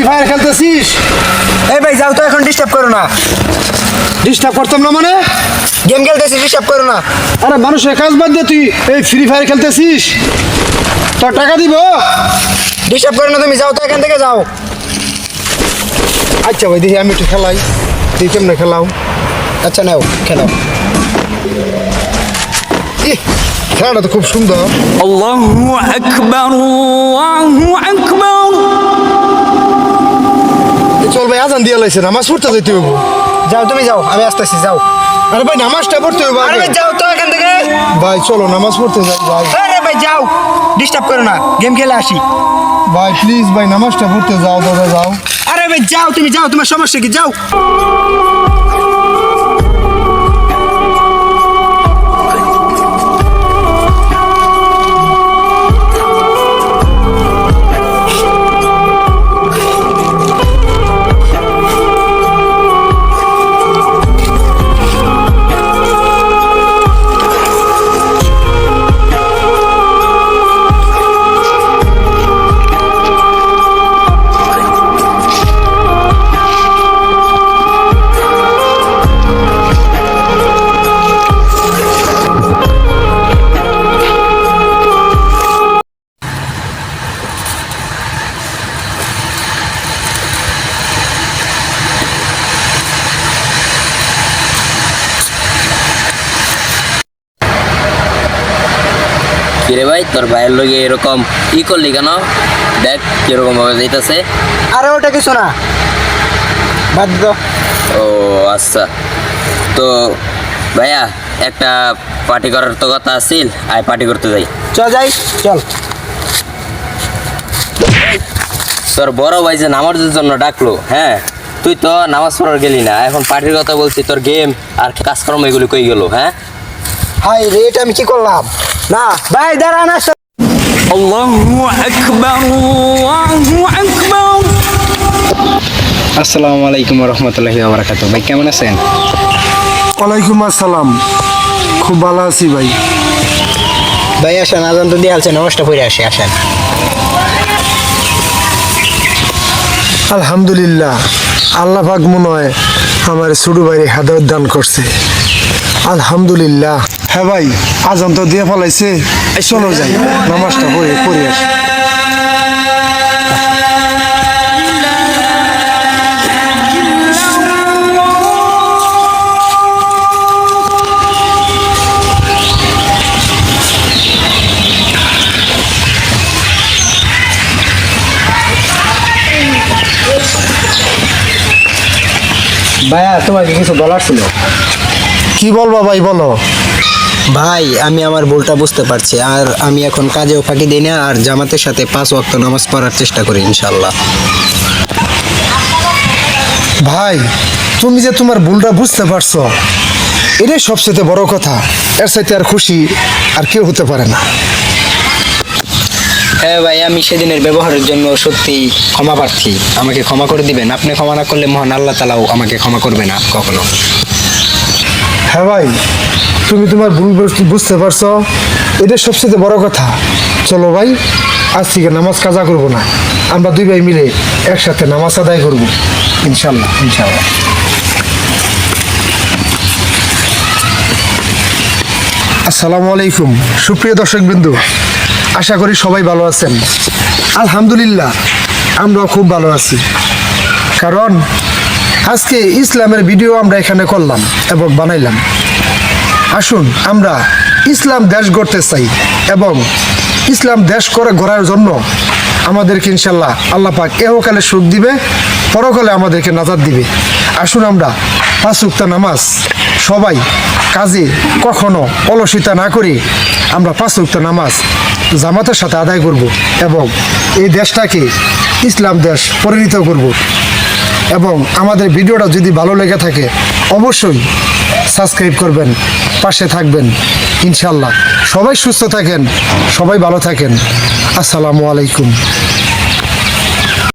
Fire খেলতেছিস? এই ভাই যাও তো, এখন ডিস্টার্ব করো না। ডিস্টার্ব করতাম না মানে? গেম খেলতেছি, ডিস্টার্ব করো না। আরে মানুষের কাজ বাদ দিয়ে তুই এই ফ্রি ফায়ার খেলতেছিস? তোর টাকা দিব? ডিস্টার্ব করো না, তুমি যাও তো, এখান থেকে যাও। আচ্ছা ভাই, দেখি আমি একটু খেলাই, তুই কেমনে খেলাও। আচ্ছা নাও, খেলাও। খেলাটা তো খুব সুন্দর। আল্লাহু আকবার, আল্লাহু আকবার। চল ভাই, আজান দিয়ে লাইছে, নামাজ পড়তে যাইতে হইব। যাও তুমি যাও, আমি আসতেছি, যাও। আরে ভাই, নামাজটা পড়তে হইব আরে আগে। ভাই যাও তো এখান থেকে। ভাই চলো নামাজ পড়তে যাই ভাই। আরে ভাই যাও, ডিস্টার্ব করো না, গেম খেলে আসি। ভাই প্লিজ ভাই, নামাজটা পড়তে যাও দাদা, যাও। আরে ভাই যাও, তুমি যাও, তোমার সমস্যা কি, যাও। কিরে ভাই, তোর ভাইয়ের লগে এরকম করলি কেন? দেখ কিরকম ভাবে যাইতেছে। আরে ওটা কিছু না, বাদ দাও। ও আচ্ছা, তো ভাইয়া একটা পার্টি করার তো কথা আছিল, আয় পার্টি করতে যাই। চল যাই, চল। তোর বড় ভাই যে নামাজের জন্য ডাকলো, হ্যাঁ তুই তো নামাজ পড়ার গেলি না, এখন পার্টির কথা বলছি, তোর গেম আর কাজকর্ম এগুলি কই গেল? হ্যাঁ হাই রে, এটা আমি কি করলাম? না ভাই দাঁড়ান, আল্লাহু আকবার, আল্লাহু আকবার। আসসালামু আলাইকুম রহমতুল্লাহি ওয়া বারাকাতুহু। ভাই কেমন আছেন? ওয়ালাইকুম আসসালাম, খুব ভালো আছি ভাই। ভাই আসেন, আজান তো দিয়ে আলছে, নমস্কার পড়ে আসি, আসেন। আলহামদুলিল্লাহ, আল্লাহ পাক মনে হয় আমার ছোট ভাইরে হেদায়েত দান করছে। আলহামদুলিল্লাহ। হ্যাঁ ভাই, আজান তো দিয়ে ফেলাইছে, চলো যাই, নামাজটা পড়ে আসি। ভাইয়া তোমাকে কিছু বলার ছিল। কি বলবা ভাই, বলো। ভাই আমি আমার ভুলটা বুঝতে পারছি, আর আমি এখন কাজেও ফাঁকি দিই না, আর জামাতের সাথে 5 ওয়াক্ত নামাজ পড়ার চেষ্টা করি ইনশাল্লাহ। ভাই তুমি যে তোমার ভুলটা বুঝতে পারছো, এটাই সবচেয়ে বড় কথা। এর সাথে আর খুশি আর কেউ হতে পারে না। হ্যাঁ ভাই, আমি সেদিনের ব্যবহারের জন্য সত্যি ক্ষমা প্রার্থী। আমাকে ক্ষমা করে দিবেন। আপনি ক্ষমা না করলে মহান আল্লাহ তাআলাও আমাকে ক্ষমা করবে না কখনো। হ্যাঁ ভাই, তুমি তোমার ভুল বুঝতে পারছো, এটাই সবচেয়ে বড় কথা। চলো ভাই, আজ থেকে নামাজ কাজা করব না, আমরা দুই ভাই মিলে একসাথে নামাজ আদায় করব ইনশাল্লাহ, ইনশাল্লাহ। আসসালামু আলাইকুম সুপ্রিয় দর্শকবৃন্দু, আশা করি সবাই ভালো আছেন। আলহামদুলিল্লাহ, আমরাও খুব ভালো আছি, কারণ আজকে ইসলামের ভিডিও আমরা এখানে করলাম এবং বানাইলাম। আসুন আমরা ইসলাম দেশ গড়তে চাই, এবং ইসলাম দেশ গড়ার জন্য আমাদেরকে ইনশাল্লাহ আল্লাহ পাক এহকালে সুখ দিবে, পরকালে আমাদেরকে নাজাত দিবে। আসুন আমরা 5 ওয়াক্ত নামাজ সবাই কাজে কখনো অলসিতা না করি, আমরা 5 ওয়াক্ত নামাজ জামাতের সাথে আদায় করব, এবং এই দেশটাকে ইসলাম দেশ পরিণত করব। এবং আমাদের ভিডিওটা যদি ভালো লেগে থাকে অবশ্যই সাবস্ক্রাইব করবেন, পাশে থাকবেন ইনশাল্লাহ। সবাই সুস্থ থাকেন, সবাই ভালো থাকেন। আসসালামু আলাইকুম।